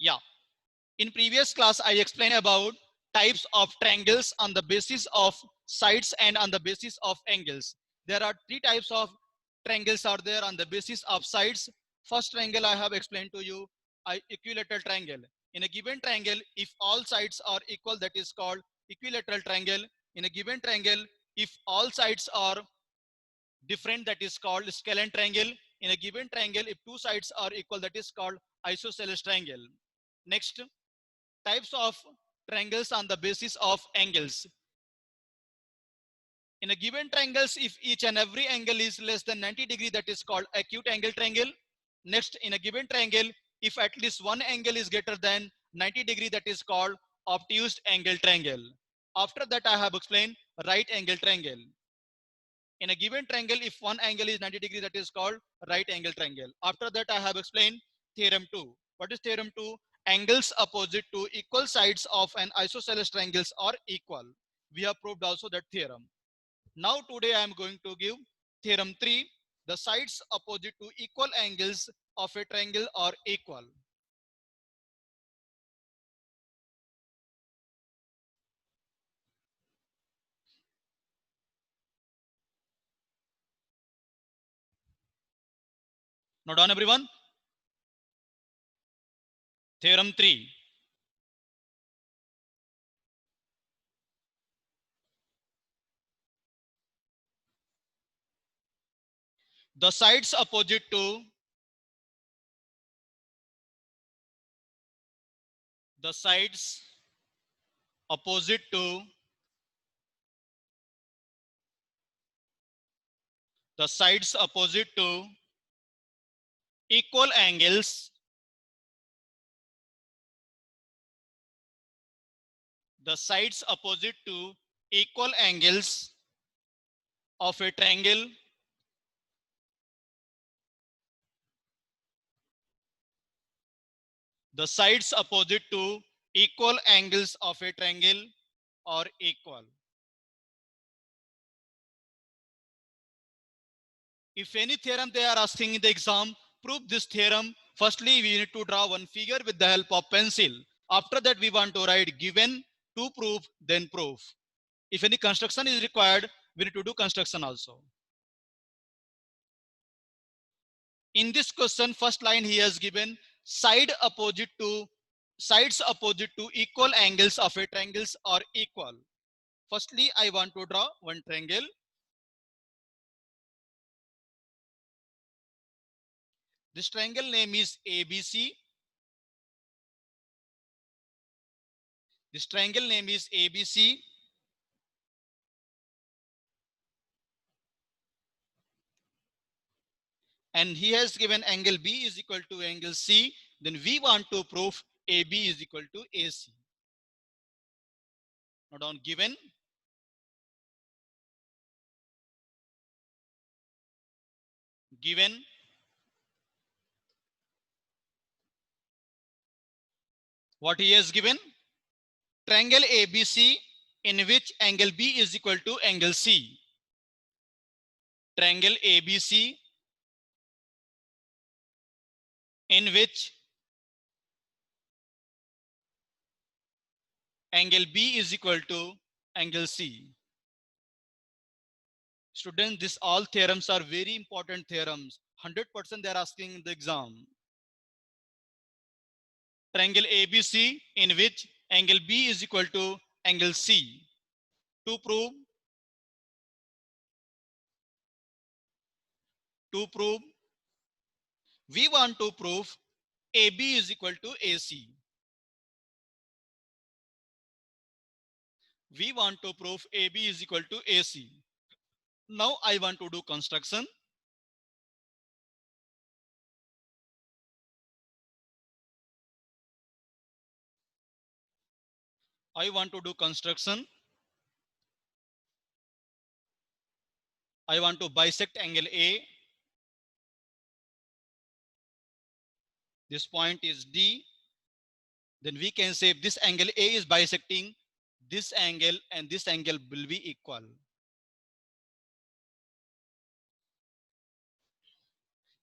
Yeah. In previous class, I explained about types of triangles on the basis of sides and on the basis of angles. There are three types of triangles are there on the basis of sides. First triangle I have explained to you, equilateral triangle. In a given triangle, if all sides are equal, that is called equilateral triangle. In a given triangle, if all sides are different, that is called scalene triangle. In a given triangle, if two sides are equal, that is called isosceles triangle. Next, types of triangles on the basis of angles. In a given triangles, if each and every angle is less than 90 degree, that is called acute angle triangle. Next, in a given triangle, if at least one angle is greater than 90 degree, that is called obtuse angle triangle. After that, I have explained right angle triangle. In a given triangle, if one angle is 90 degree, that is called right angle triangle. After that, I have explained theorem 2. What is theorem 2? Angles opposite to equal sides of an isosceles triangles are equal. We have proved also that theorem. Now today I am going to give theorem 3. The sides opposite to equal angles of a triangle are equal. Now done everyone. Theorem 3. The sides opposite to the sides opposite to the sides opposite to equal angles, the sides opposite to equal angles of a triangle the sides opposite to equal angles of a triangle are equal. If any theorem they are asking in the exam, prove this theorem. Firstly, we need to draw one figure with the help of pencil. After that, we want to write given, to prove, then prove. If any construction is required, we need to do construction also. In this question, first line he has given sides opposite to equal angles of a triangles are equal. Firstly, I want to draw one triangle. This triangle name is ABC. This triangle name is ABC. And he has given angle B is equal to angle C. Then we want to prove AB is equal to AC. Now down given what he has given triangle ABC in which angle B is equal to angle C. Triangle ABC in which angle B is equal to angle C. Students, these all theorems are very important theorems. 100% they are asking in the exam. Triangle ABC in which angle B is equal to angle C. To prove we want to prove AB is equal to AC. We want to prove AB is equal to AC. Now I want to do construction. I want to do construction. I want to bisect angle A. This point is D. Then we can say if this angle A is bisecting this angle and this angle will be equal.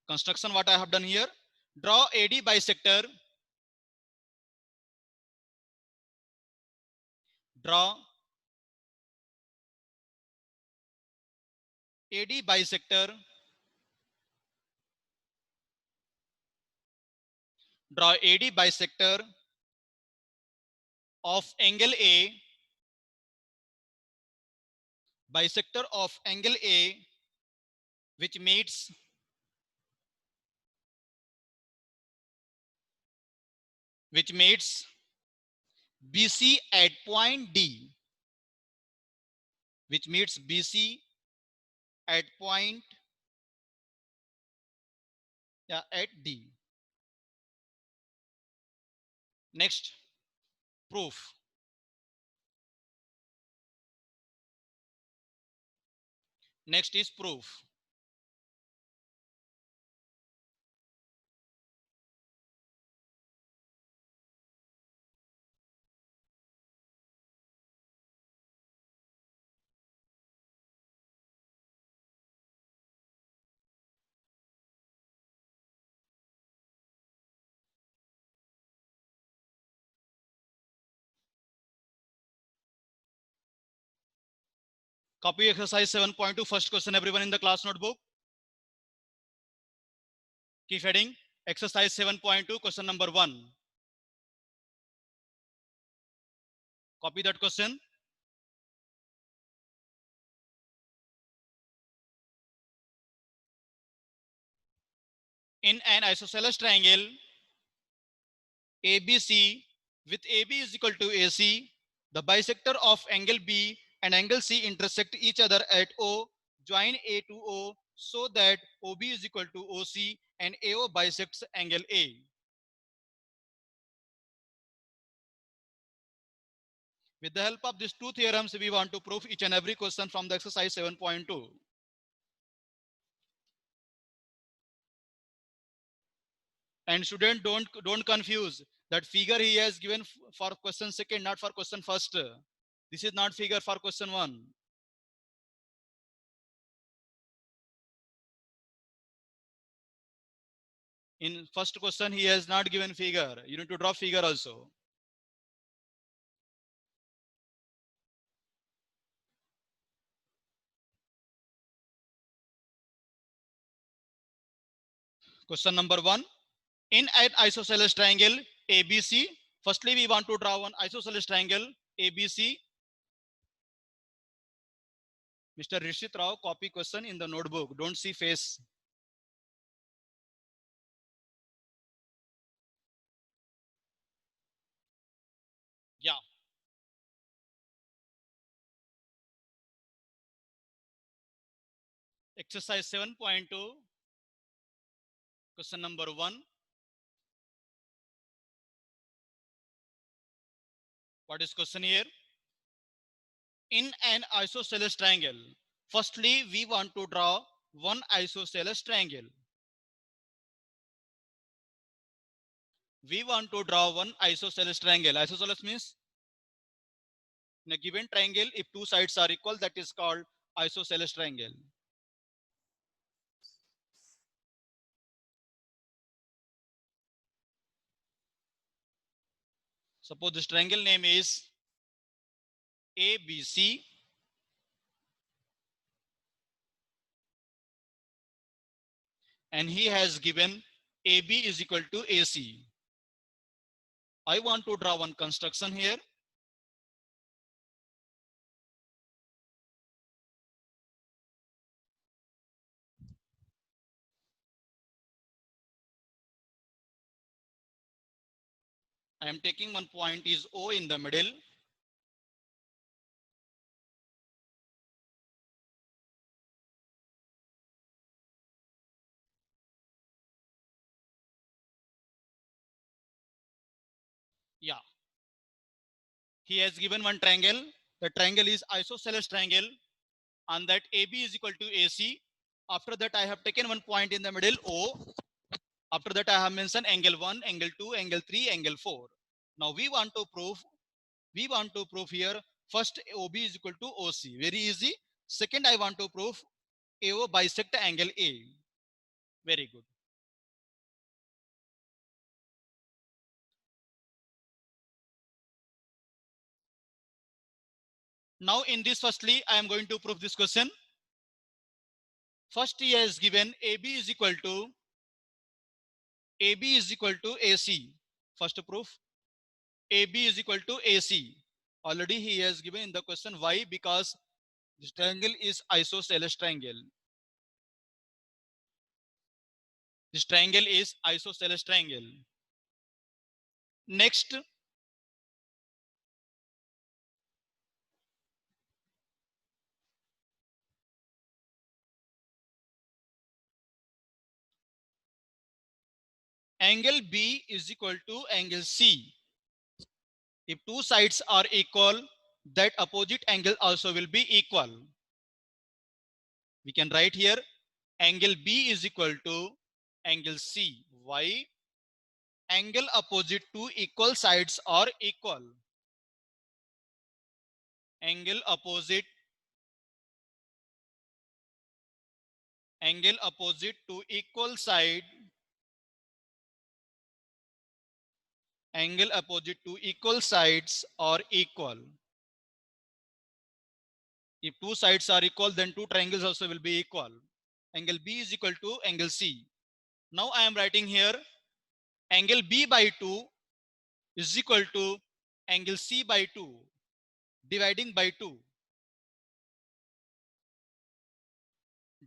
Construction what I have done here. Draw AD bisector Draw AD bisector. Draw AD bisector of angle A. Bisector of angle A which meets BC at point D. Which meets BC at point at D. Next, proof. Next is proof. Copy exercise 7.2 first question, everyone in the class notebook. Keep heading. Exercise 7.2 question number 1. Copy that question. In an isosceles triangle ABC with AB is equal to AC, the bisector of angle B and angle C intersect each other at O. Join A to O so that OB is equal to OC and AO bisects angle A. With the help of these two theorems, we want to prove each and every question from the exercise 7.2. And student, don't confuse that figure he has given for question second, not for question first. This is not figure for question 1. In first question, he has not given figure. You need to draw figure also. Question number 1. In an isosceles triangle ABC, firstly we want to draw one isosceles triangle ABC. Mr. Rishit Rao, copy question in the notebook. Don't see face. Yeah. Exercise 7.2. Question number 1. What is question here? In an isosceles triangle, firstly we want to draw one isosceles triangle. We want to draw one isosceles triangle. Isosceles means in a given triangle, if two sides are equal, that is called isosceles triangle. Suppose this triangle name is ABC. And he has given AB is equal to AC. I want to draw one construction here. I am taking one point is O in the middle. Yeah. He has given one triangle. The triangle is isosceles triangle, and that AB is equal to AC. After that, I have taken one point in the middle O. After that, I have mentioned angle 1, angle 2, angle 3, angle 4. Now we want to prove here first OB is equal to OC. Very easy. Second, I want to prove AO bisect angle A. Very good. Now in this, firstly, I am going to prove this question. First, he has given AB is equal to AC. First proof, AB is equal to AC. Already he has given in the question. Why? Because this triangle is isosceles triangle. This triangle is isosceles triangle. Next, angle B is equal to angle C. If two sides are equal, that opposite angle also will be equal. We can write here angle B is equal to angle C. Why? Angle opposite two equal sides are equal. Angle opposite to equal side, angle opposite to equal sides are equal. If two sides are equal, then two triangles also will be equal. Angle B is equal to angle C. Now I am writing here angle B by 2 is equal to angle C by 2, dividing by 2.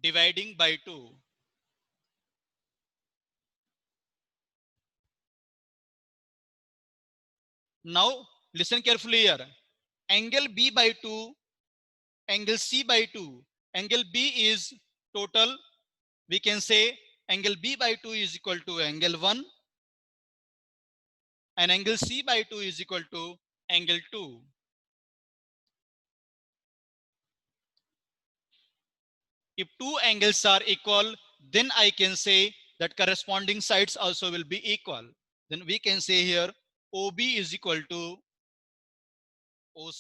Dividing by 2. Now listen carefully here. Angle B by 2, angle C by 2. Angle B is total. We can say angle B by 2 is equal to angle 1 and angle C by 2 is equal to angle 2. If two angles are equal, then I can say that corresponding sides also will be equal. Then we can say here OB is equal to OC.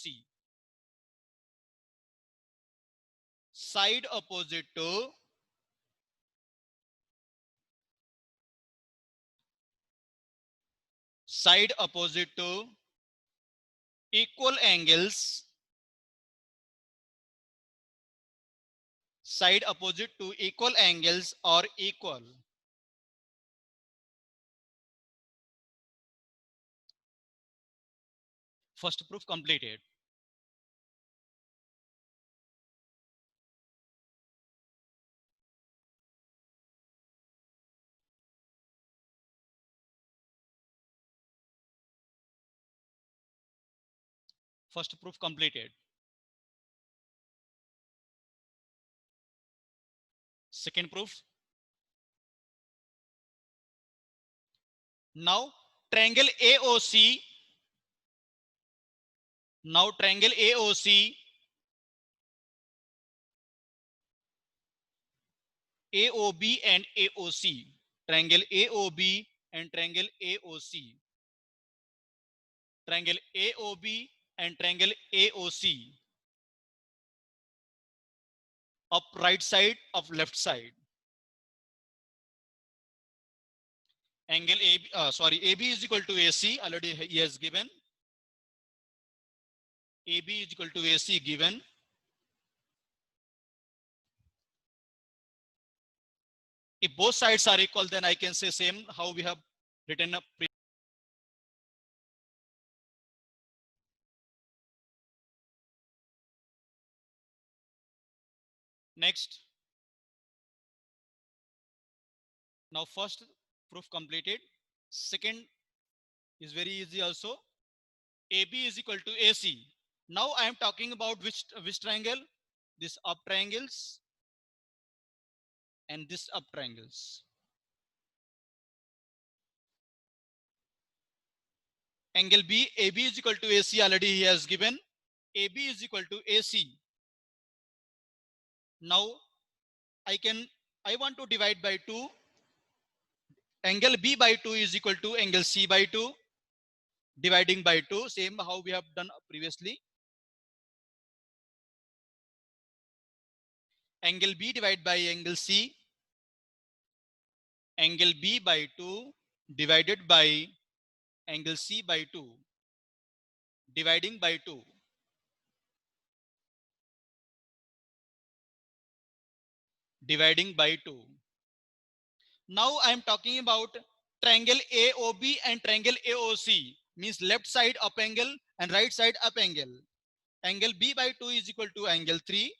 Side opposite to equal angles, side opposite to equal angles are equal. First proof completed. First proof completed. Second proof. Now triangle AOC. Now triangle AOC, AOB and AOC. Triangle AOB and triangle AOC. Triangle AOB and triangle AOC. Up right side, of left side. Angle AB, AB is equal to AC. Already he has given. AB is equal to AC given. If both sides are equal, then I can say same how we have written up. Next. Now first proof completed. Second is very easy also. AB is equal to AC. Now I am talking about which triangle? This up triangles and this up triangles. Angle B, AB is equal to AC. Already he has given. AB is equal to AC. Now I want to divide by 2. Angle B by 2 is equal to angle C by 2. Dividing by 2, same how we have done previously. Angle B divided by angle C. Angle B by 2 divided by angle C by 2. Dividing by 2. dividing by 2. Now I am talking about triangle AOB and triangle AOC, means left side up angle and right side up angle. Angle B by 2 is equal to angle 3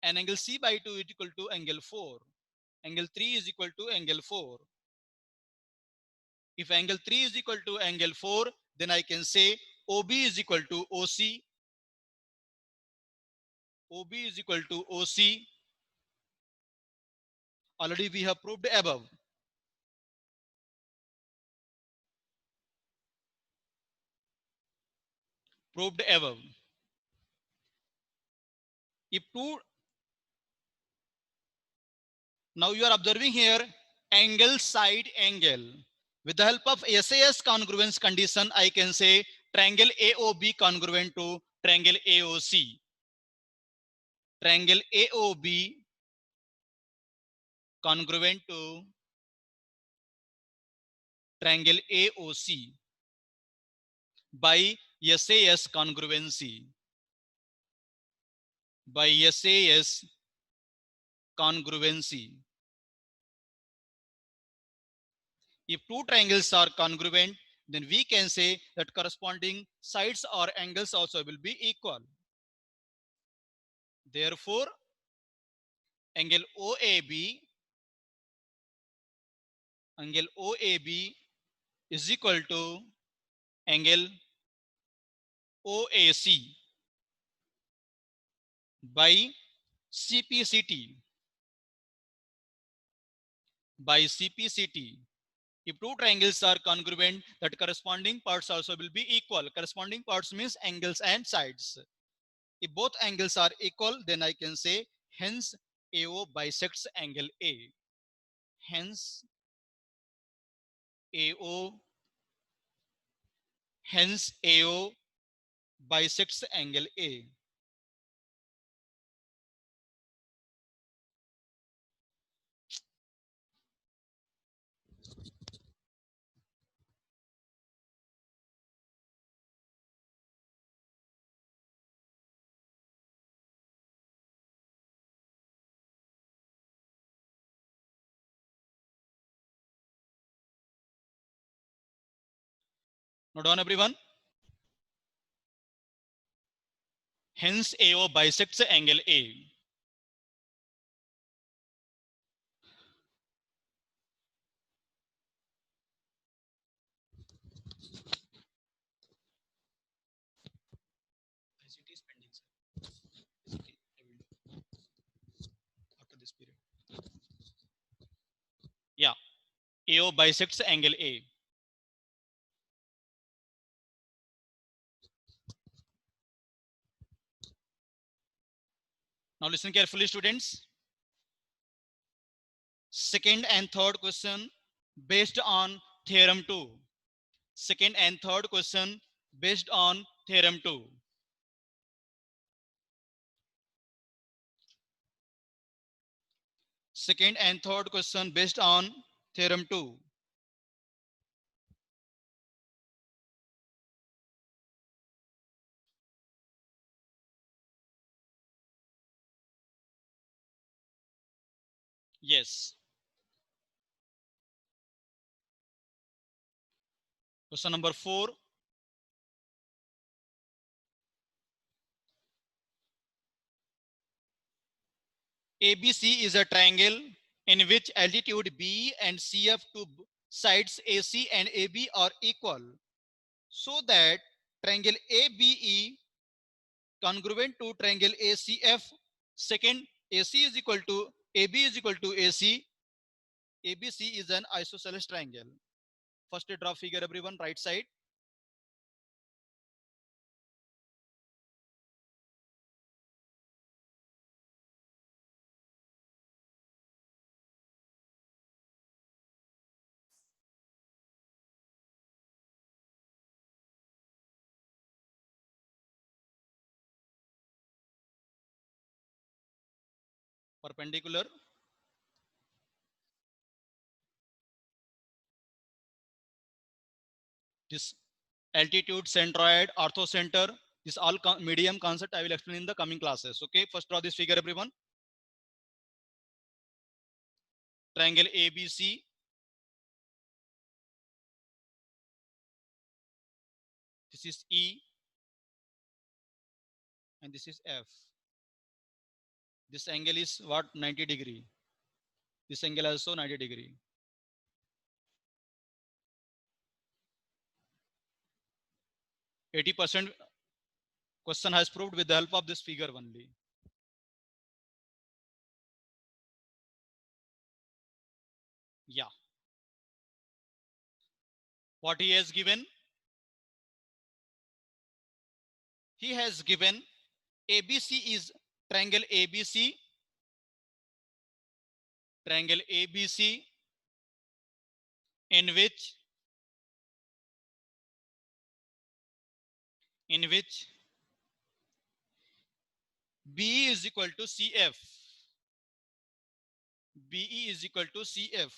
and angle C by 2 is equal to angle 4. Angle 3 is equal to angle 4. If angle 3 is equal to angle 4, then I can say OB is equal to OC. OB is equal to OC. Already we have proved above. Proved above. If two, now you are observing here angle side angle. With the help of SAS congruence condition, I can say triangle AOB congruent to triangle AOC. Triangle AOB congruent to triangle AOC by SAS congruency. By SAS congruency. If two triangles are congruent, then we can say that corresponding sides or angles also will be equal. Therefore, angle OAB is equal to angle OAC by CPCT. By CPCT. If two triangles are congruent, that corresponding parts also will be equal. Corresponding parts means angles and sides. If both angles are equal, then I can say hence AO bisects angle A. Hence AO bisects angle A. Note down everyone. Hence AO bisects angle A. Yeah, AO bisects angle A. Now listen carefully, students. Second and third question based on theorem 2. Second and third question based on theorem 2. Second and third question based on theorem 2. Yes. Question number 4. ABC is a triangle in which altitude B and CF to sides AC and AB are equal, so that triangle ABE congruent to triangle ACF. Second, AC is equal to AB is equal to AC. ABC is an isosceles triangle. First draw figure everyone, right side. Perpendicular. This altitude, centroid, orthocenter, this all medium concept I will explain in the coming classes. Okay, first draw this figure everyone. triangle ABC. This is E and this is F. This angle is what? 90 degree. This angle also 90 degree. %80 question has proved with the help of this figure only. Yeah. What he has given? He has given ABC is triangle ABC. Triangle ABC in which B is equal to CF. BE is equal to CF.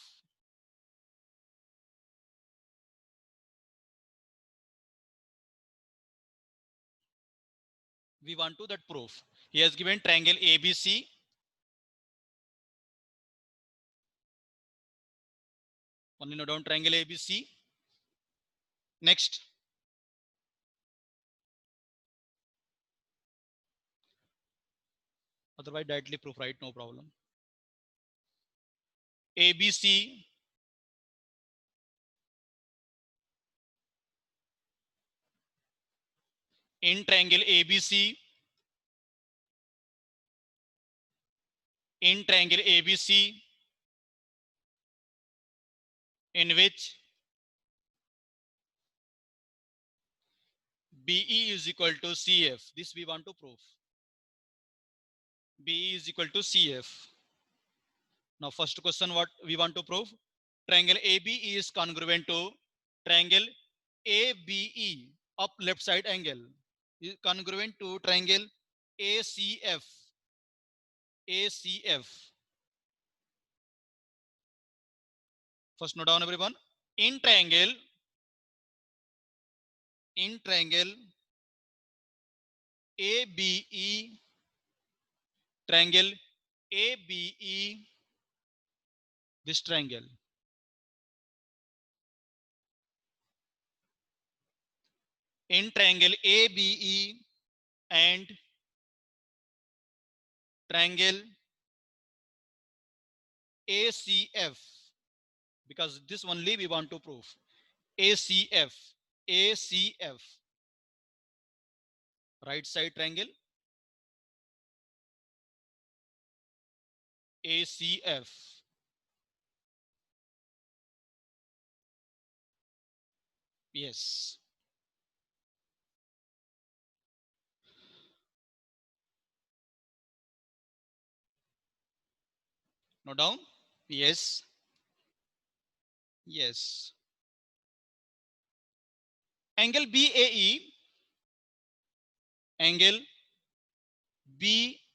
We want to that proof. He has given triangle ABC. Only note down triangle ABC. Next, otherwise directly proof, right? No problem. ABC in triangle ABC in triangle ABC in which BE is equal to CF. This we want to prove. BE is equal to CF. Now first question, what we want to prove? Triangle AB is congruent to triangle ABE, up left side angle, is congruent to triangle ACF. ACF. First note down everyone. In triangle ABE, triangle ABE, this triangle. In triangle ABE and triangle ACF, because this only we want to prove. ACF, ACF, right side triangle, ACF. Yes. Note down. Yes. Yes. Angle BAE, angle BAE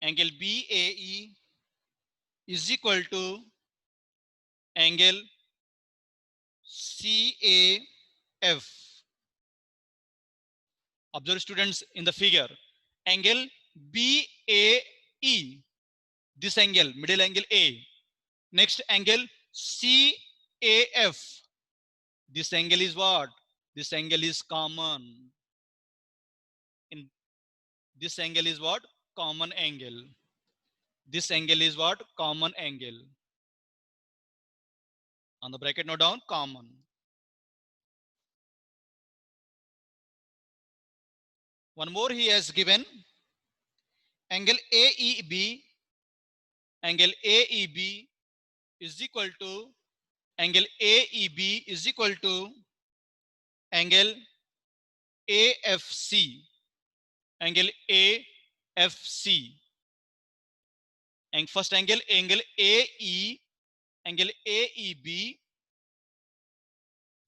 angle BAE is equal to angle CAF. Observe students in the figure. Angle BAE, this angle, middle angle A. Next angle CAF. This angle is what? This angle is common. In this angle is what? Common angle. This angle is what? Common angle. On the bracket, note down common. One more he has given. Angle AEB. Angle AEB is equal to angle AEB is equal to angle AFC. Angle AFC. And first angle AE, angle AEB.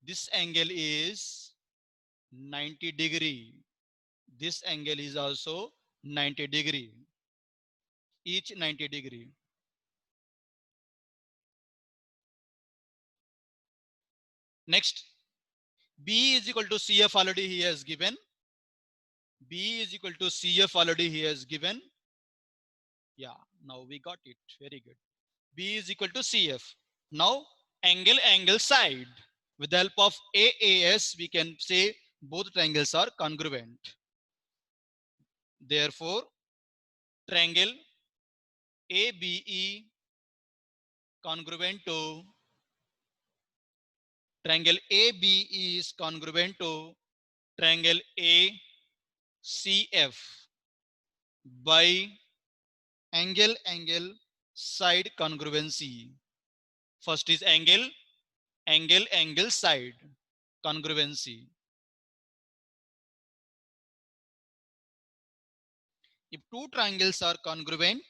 This angle is 90 degree. This angle is also 90 degree. Each 90 degree. Next, B is equal to CF already he has given. B is equal to CF already he has given. Yeah, now we got it. Very good. B is equal to CF. Now angle side. With the help of AAS, we can say both triangles are congruent. Therefore, triangle ABE congruent to triangle ABE is congruent to triangle ACF by angle side congruency. First is angle side congruency. If two triangles are congruent,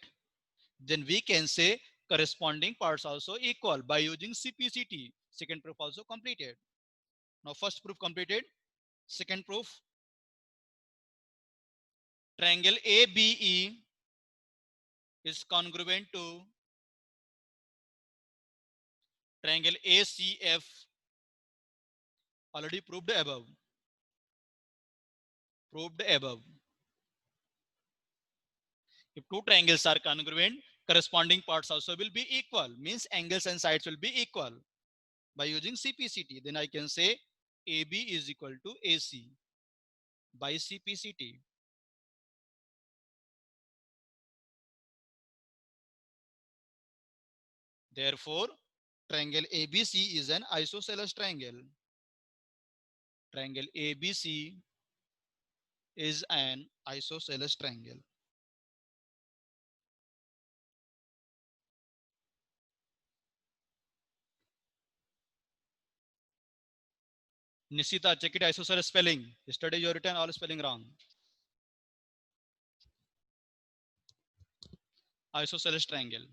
then we can say corresponding parts also equal by using CPCT. Second proof also completed. Now first proof completed. Second proof, triangle ABE is congruent to triangle ACF, already proved above. Proved above. If two triangles are congruent, corresponding parts also will be equal. Means angles and sides will be equal. By using CPCT, then I can say AB is equal to AC by CPCT. Therefore, triangle ABC is an isosceles triangle. Triangle ABC is an isosceles triangle. Nishita, check it isosceles spelling. Yesterday you written all spelling wrong. Isosceles triangle.